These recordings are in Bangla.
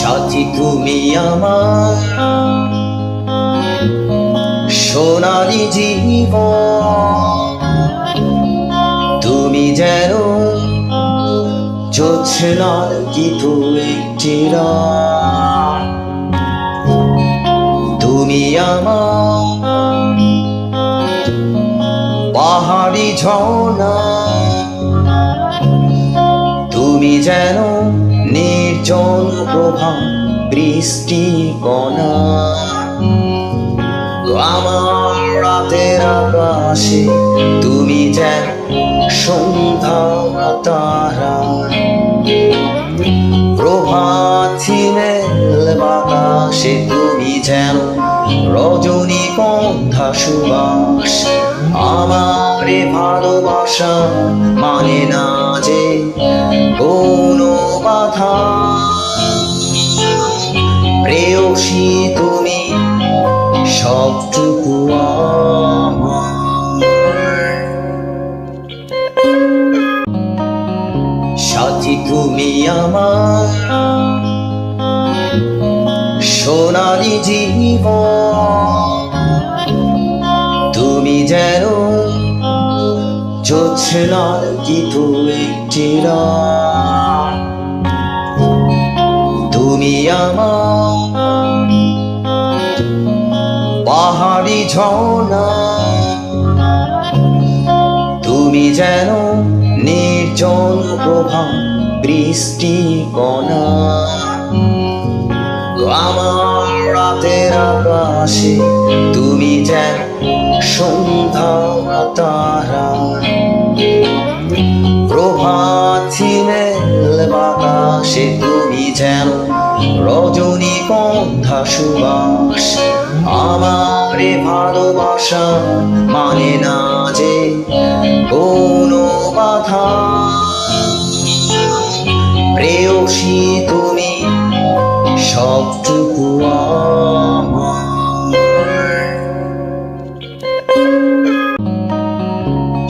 সাথী তুমি আমার সোনালি জীবন, তুমি যেন জ্যোৎস্নার গীত একটি রাত। তুমি আমার পাহাড়ি ঝর্ণা, তুমি যেন নির্জন প্রভা বৃষ্টি কণা। আমার রাতের আকাশে তুমি যেন সন্ধ্যা তারা, প্রভাতিমেল বাতাসে তুমি যেন রজনীগন্ধা সুবাস। আমার ভালোবাসা মানে না যে কোনো বাধা, প্রেয়সী তুমি সবটুকু আমার। সাথী তুমি আমার সোনালি জীবন, তুমি যেন জ্যোৎস্নার গীত একটি রাত। তুমি আমার পাহাড়ি ঝর্ণা, তুমি যেন নির্জন প্রভা বৃষ্টি কণা। আমার রাতের আকাশে তুমি যেন সন্ধ্যা তারা, প্রভাতিমেল বাতাসে তুমি যেন রজনীগন্ধা সুবাস। আমার ভালোবাসা মানে না যে কোনো বাধা, প্রেয়সী তুমি সবটুকু আমার।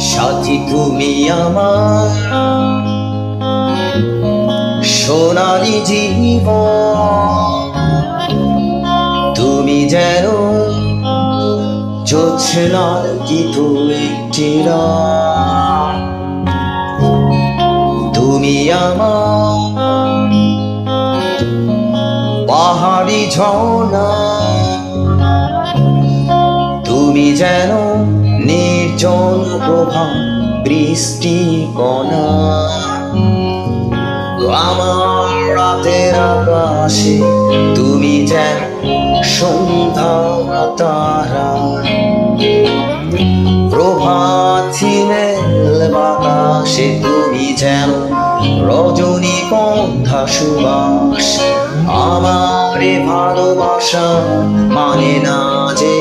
সাথী তুমি আমার সোনালি জীবন, তুমি যেন জ্যোৎস্নার গীত একটি রাত। তুমি আমার পাহাড়ি ঝর্ণা, তুমি যেন নির্জন প্রভা বৃষ্টি কণা। আমার রাতের আকাশে তুমি যেন সন্ধ্যা তারা, প্রভাতিমেল বাতাসে তুমি যেন রজনীগন্ধা সুবাস। আমার ভালোবাসা মানে না যে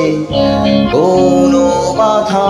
কোনো বাধা,